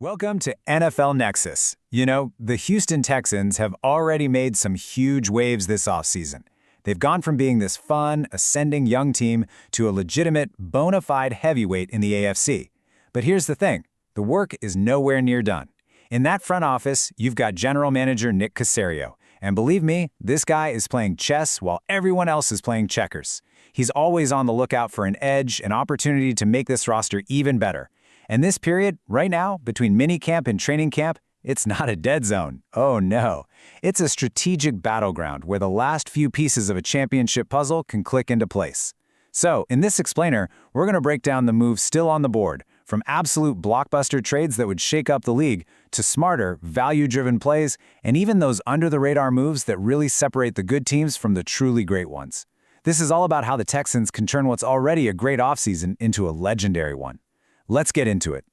Welcome to NFL Nexus. You know, the Houston Texans have already made some huge waves this offseason. They've gone from being this fun, ascending young team to a legitimate, bona fide heavyweight in the AFC. But here's the thing, the work is nowhere near done. In that front office, you've got General Manager Nick Caserio. And believe me, this guy is playing chess while everyone else is playing checkers. He's always on the lookout for an edge, an opportunity to make this roster even better. And this period, right now, between minicamp and training camp, it's not a dead zone. Oh no. It's a strategic battleground where the last few pieces of a championship puzzle can click into place. So, in this explainer, we're going to break down the moves still on the board, from absolute blockbuster trades that would shake up the league, to smarter, value-driven plays, and even those under-the-radar moves that really separate the good teams from the truly great ones. This is all about how the Texans can turn what's already a great offseason into a legendary one. Let's get into it.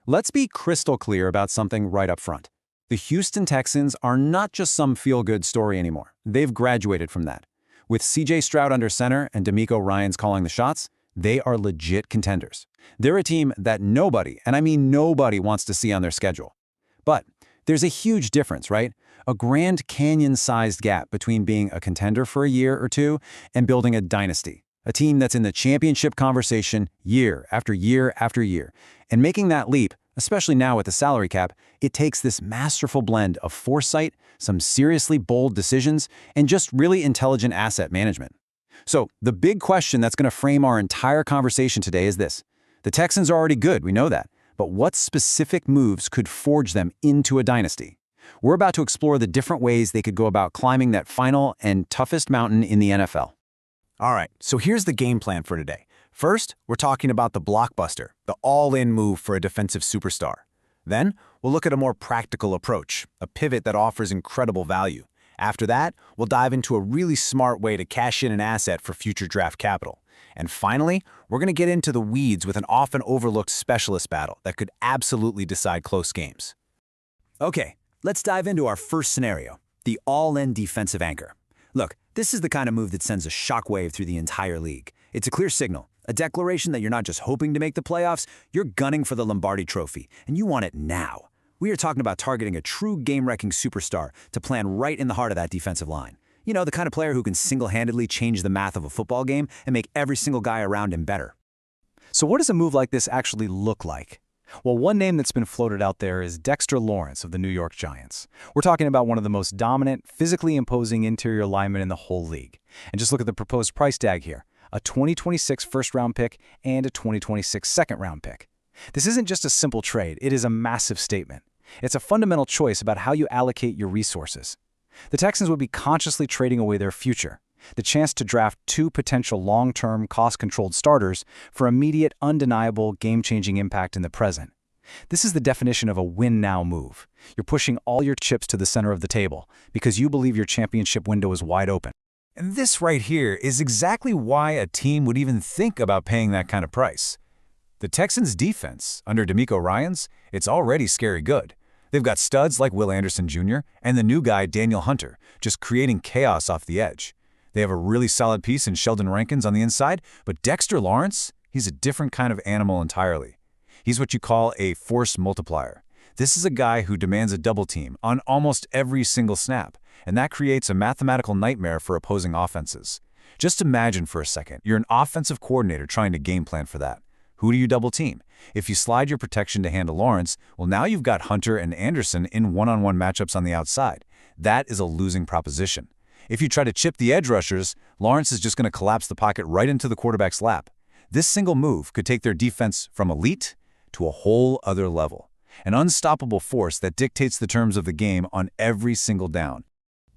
Let's be crystal clear about something right up front. The Houston Texans are not just some feel-good story anymore. They've graduated from that. With Stroud under center and DeMeco Ryans calling the shots, they are legit contenders. They're a team that nobody, and I mean nobody, wants to see on their schedule. But there's a huge difference, right? A Grand Canyon-sized gap between being a contender for a year or two and building a dynasty. A team that's in the championship conversation year after year after year. And making that leap, especially now with the salary cap, it takes this masterful blend of foresight, some seriously bold decisions, and just really intelligent asset management. So the big question that's going to frame our entire conversation today is this. The Texans are already good, we know that, but what specific moves could forge them into a dynasty? We're about to explore the different ways they could go about climbing that final and toughest mountain in the NFL. All right, so here's the game plan for today. First, we're talking about the blockbuster, the all-in move for a defensive superstar. Then, we'll look at a more practical approach, a pivot that offers incredible value. After that, we'll dive into a really smart way to cash in an asset for future draft capital. And finally, we're going to get into the weeds with an often overlooked specialist battle that could absolutely decide close games. Okay, let's dive into our first scenario, the all-in defensive anchor. Look, this is the kind of move that sends a shockwave through the entire league. It's a clear signal, a declaration that you're not just hoping to make the playoffs, you're gunning for the Lombardi Trophy, and you want it now. We are talking about targeting a true game-wrecking superstar to plan right in the heart of that defensive line. You know, the kind of player who can single-handedly change the math of a football game and make every single guy around him better. So what does a move like this actually look like? Well, one name that's been floated out there is Dexter Lawrence of the New York Giants. We're talking about one of the most dominant, physically imposing interior linemen in the whole league. And just look at the proposed price tag here, a 2026 first-round pick and a 2026 second-round pick. This isn't just a simple trade, it is a massive statement. It's a fundamental choice about how you allocate your resources. The Texans would be consciously trading away their future, the chance to draft two potential long-term, cost-controlled starters for immediate, undeniable, game-changing impact in the present. This is the definition of a win-now move. You're pushing all your chips to the center of the table because you believe your championship window is wide open. And this right here is exactly why a team would even think about paying that kind of price. The Texans' defense, under DeMeco Ryans, it's already scary good. They've got studs like Will Anderson Jr. and the new guy, Daniel Hunter, just creating chaos off the edge. They have a really solid piece in Sheldon Rankins on the inside, but Dexter Lawrence, he's a different kind of animal entirely. He's what you call a force multiplier. This is a guy who demands a double team on almost every single snap, and that creates a mathematical nightmare for opposing offenses. Just imagine for a second, you're an offensive coordinator trying to game plan for that. Who do you double team? If you slide your protection to handle Lawrence, well, now you've got Hunter and Anderson in one-on-one matchups on the outside. That is a losing proposition. If you try to chip the edge rushers, Lawrence is just going to collapse the pocket right into the quarterback's lap. This single move could take their defense from elite to a whole other level. An unstoppable force that dictates the terms of the game on every single down.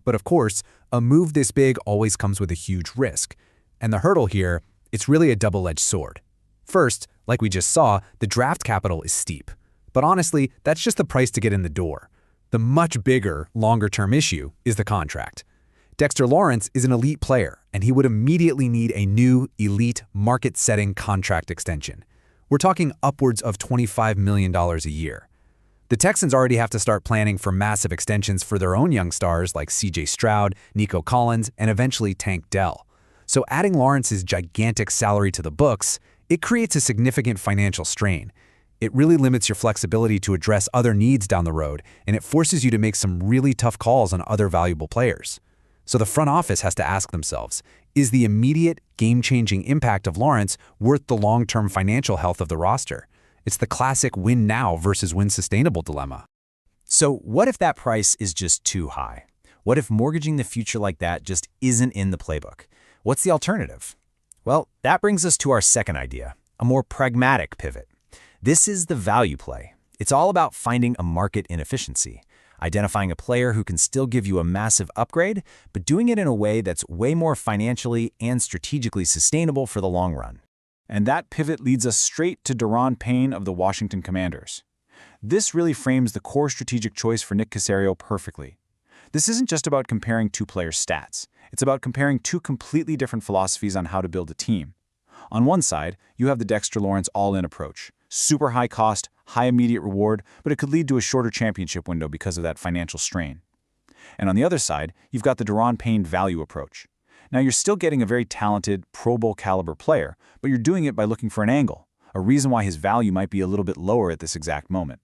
But of course, a move this big always comes with a huge risk. And the hurdle here, it's really a double-edged sword. First, like we just saw, the draft capital is steep. But honestly, that's just the price to get in the door. The much bigger, longer-term issue is the contract. Dexter Lawrence is an elite player, and he would immediately need a new, elite, market-setting contract extension. We're talking upwards of $25 million a year. The Texans already have to start planning for massive extensions for their own young stars like Stroud, Nico Collins, and eventually Tank Dell. So adding Lawrence's gigantic salary to the books, it creates a significant financial strain. It really limits your flexibility to address other needs down the road, and it forces you to make some really tough calls on other valuable players. So the front office has to ask themselves, is the immediate, game-changing impact of Lawrence worth the long-term financial health of the roster? It's the classic win now versus win sustainable dilemma. So what if that price is just too high? What if mortgaging the future like that just isn't in the playbook? What's the alternative? Well, that brings us to our second idea, a more pragmatic pivot. This is the value play. It's all about finding a market inefficiency, identifying a player who can still give you a massive upgrade, but doing it in a way that's way more financially and strategically sustainable for the long run. And that pivot leads us straight to Daron Payne of the Washington Commanders. This really frames the core strategic choice for Nick Caserio perfectly. This isn't just about comparing two players' stats. It's about comparing two completely different philosophies on how to build a team. On one side, you have the Dexter Lawrence all-in approach. Super high cost, high immediate reward, but it could lead to a shorter championship window because of that financial strain. And on the other side, you've got the Daron Payne value approach. Now you're still getting a very talented, Pro Bowl caliber player, but you're doing it by looking for an angle, a reason why his value might be a little bit lower at this exact moment.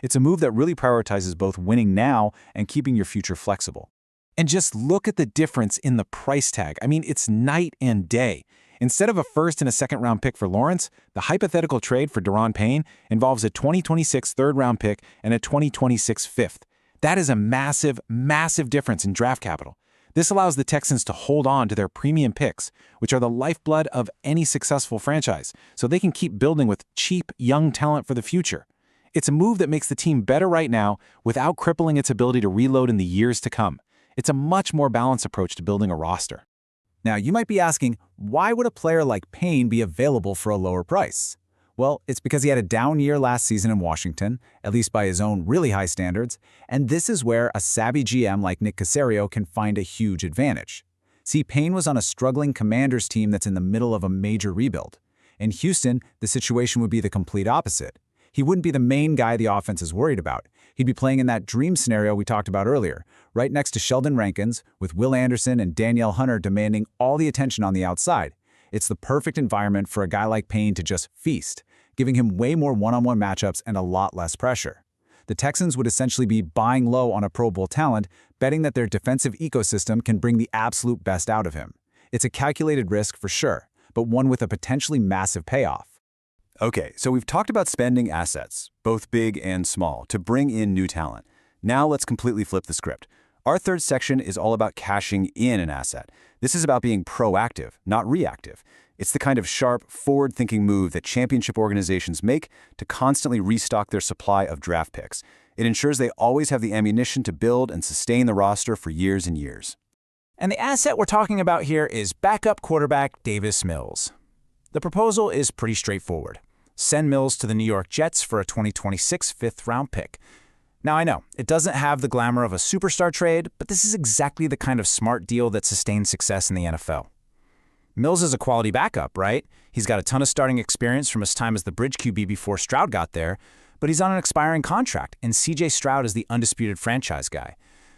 It's a move that really prioritizes both winning now and keeping your future flexible. And just look at the difference in the price tag. I mean, it's night and day. Instead of a first and a second-round pick for Lawrence, the hypothetical trade for Daron Payne involves a 2026 third-round pick and a 2026 fifth. That is a massive, massive difference in draft capital. This allows the Texans to hold on to their premium picks, which are the lifeblood of any successful franchise, so they can keep building with cheap, young talent for the future. It's a move that makes the team better right now without crippling its ability to reload in the years to come. It's a much more balanced approach to building a roster. Now, you might be asking, why would a player like Payne be available for a lower price? Well, it's because he had a down year last season in Washington, at least by his own really high standards, and this is where a savvy GM like Nick Caserio can find a huge advantage. See, Payne was on a struggling Commanders team that's in the middle of a major rebuild. In Houston, the situation would be the complete opposite. He wouldn't be the main guy the offense is worried about. He'd be playing in that dream scenario we talked about earlier, right next to Sheldon Rankins, with Will Anderson and Danielle Hunter demanding all the attention on the outside. It's the perfect environment for a guy like Payne to just feast, giving him way more one-on-one matchups and a lot less pressure. The Texans would essentially be buying low on a Pro Bowl talent, betting that their defensive ecosystem can bring the absolute best out of him. It's a calculated risk for sure, but one with a potentially massive payoff. Okay, so we've talked about spending assets, both big and small, to bring in new talent. Now let's completely flip the script. Our third section is all about cashing in an asset. This is about being proactive, not reactive. It's the kind of sharp, forward-thinking move that championship organizations make to constantly restock their supply of draft picks. It ensures they always have the ammunition to build and sustain the roster for years and years. And the asset we're talking about here is backup quarterback Davis Mills. The proposal is pretty straightforward. Send Mills to the New York Jets for a 2026 fifth-round pick. Now, I know, it doesn't have the glamour of a superstar trade, but this is exactly the kind of smart deal that sustains success in the NFL. Mills is a quality backup, right? He's got a ton of starting experience from his time as the bridge QB before Stroud got there, but he's on an expiring contract, and Stroud is the undisputed franchise guy.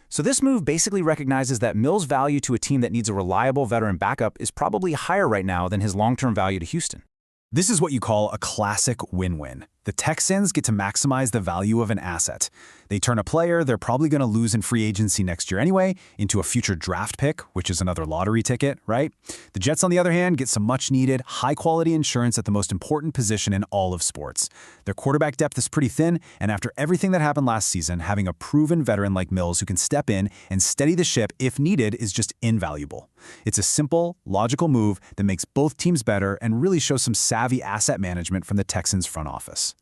So this move basically recognizes that Mills' value to a team that needs a reliable veteran backup is probably higher right now than his long-term value to Houston. This is what you call a classic win-win. The Texans get to maximize the value of an asset. They turn a player they're probably going to lose in free agency next year anyway into a future draft pick, which is another lottery ticket, right? The Jets, on the other hand, get some much-needed, high-quality insurance at the most important position in all of sports. Their quarterback depth is pretty thin, and after everything that happened last season, having a proven veteran like Mills who can step in and steady the ship if needed is just invaluable. It's a simple, logical move that makes both teams better and really shows some savvy asset management from the Texans front office.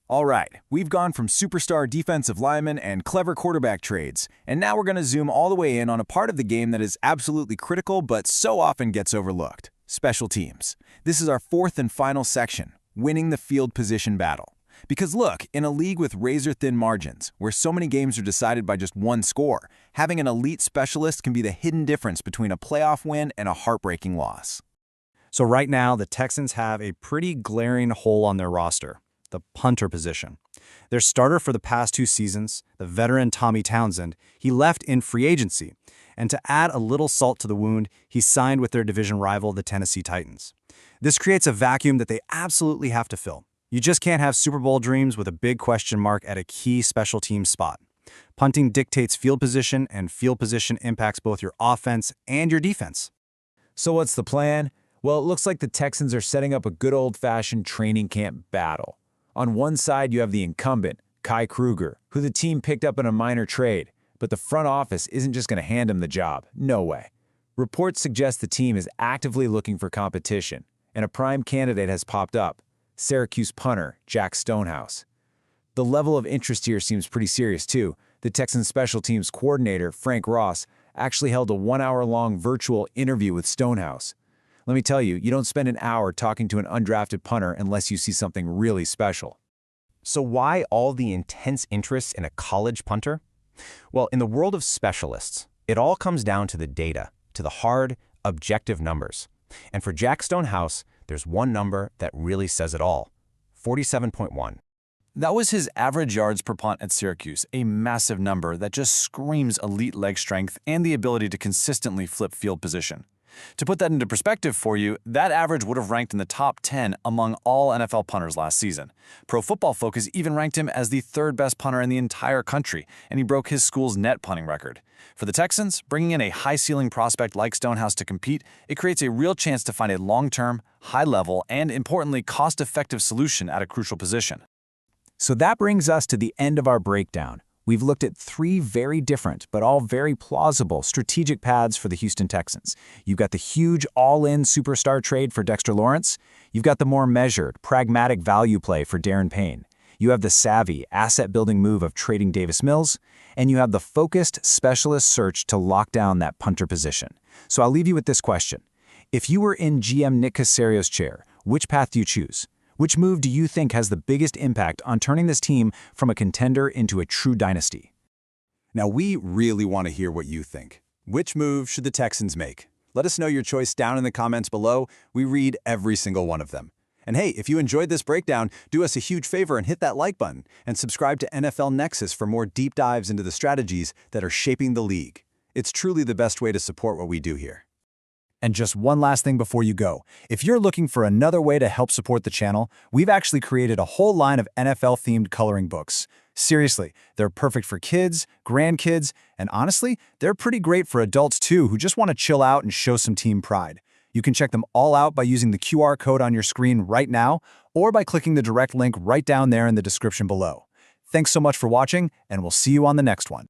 All right, we've gone from superstar defensive linemen and clever quarterback trades, and now we're going to zoom all the way in on a part of the game that is absolutely critical but so often gets overlooked: special teams. This is our fourth and final section, winning the field position battle. Because look, in a league with razor-thin margins, where so many games are decided by just one score, having an elite specialist can be the hidden difference between a playoff win and a heartbreaking loss. So right now, the Texans have a pretty glaring hole on their roster: the punter position. Their starter for the past 2 seasons, the veteran Tommy Townsend, he left in free agency. And to add a little salt to the wound, he signed with their division rival, the Tennessee Titans. This creates a vacuum that they absolutely have to fill. You just can't have Super Bowl dreams with a big question mark at a key special team spot. Punting dictates field position, and field position impacts both your offense and your defense. So what's the plan? Well, it looks like the Texans are setting up a good old-fashioned training camp battle. On one side, you have the incumbent, Kai Kruger, who the team picked up in a minor trade, but the front office isn't just going to hand him the job. No way. Reports suggest the team is actively looking for competition, and a prime candidate has popped up, Syracuse punter Jack Stonehouse. The level of interest here seems pretty serious, too. The Texans special teams coordinator, Frank Ross, actually held a 1-hour-long virtual interview with Stonehouse. Let me tell you, you don't spend an hour talking to an undrafted punter unless you see something really special. So why all the intense interest in a college punter? Well, in the world of specialists, it all comes down to the data, to the hard, objective numbers. And for Jack Stonehouse, there's one number that really says it all: 47.1. That was his average yards per punt at Syracuse, a massive number that just screams elite leg strength and the ability to consistently flip field position. To put that into perspective for you, that average would have ranked in the top 10 among all NFL punters last season. Pro Football Focus even ranked him as the third best punter in the entire country, and he broke his school's net punting record. For the Texans, bringing in a high-ceiling prospect like Stonehouse to compete, it creates a real chance to find a long-term, high-level, and importantly, cost-effective solution at a crucial position. So that brings us to the end of our breakdown. We've looked at 3 very different, but all very plausible strategic paths for the Houston Texans. You've got the huge all-in superstar trade for Dexter Lawrence. You've got the more measured, pragmatic value play for Darren Payne. You have the savvy, asset-building move of trading Davis Mills. And you have the focused, specialist search to lock down that punter position. So I'll leave you with this question. If you were in GM Nick Caserio's chair, which path do you choose? Which move do you think has the biggest impact on turning this team from a contender into a true dynasty? Now, we really want to hear what you think. Which move should the Texans make? Let us know your choice down in the comments below. We read every single one of them. And hey, if you enjoyed this breakdown, do us a huge favor and hit that like button, and subscribe to NFL Nexus for more deep dives into the strategies that are shaping the league. It's truly the best way to support what we do here. And just one last thing before you go. If you're looking for another way to help support the channel, we've actually created a whole line of NFL-themed coloring books. Seriously, they're perfect for kids, grandkids, and honestly, they're pretty great for adults too who just want to chill out and show some team pride. You can check them all out by using the QR code on your screen right now, or by clicking the direct link right down there in the description below. Thanks so much for watching, and we'll see you on the next one.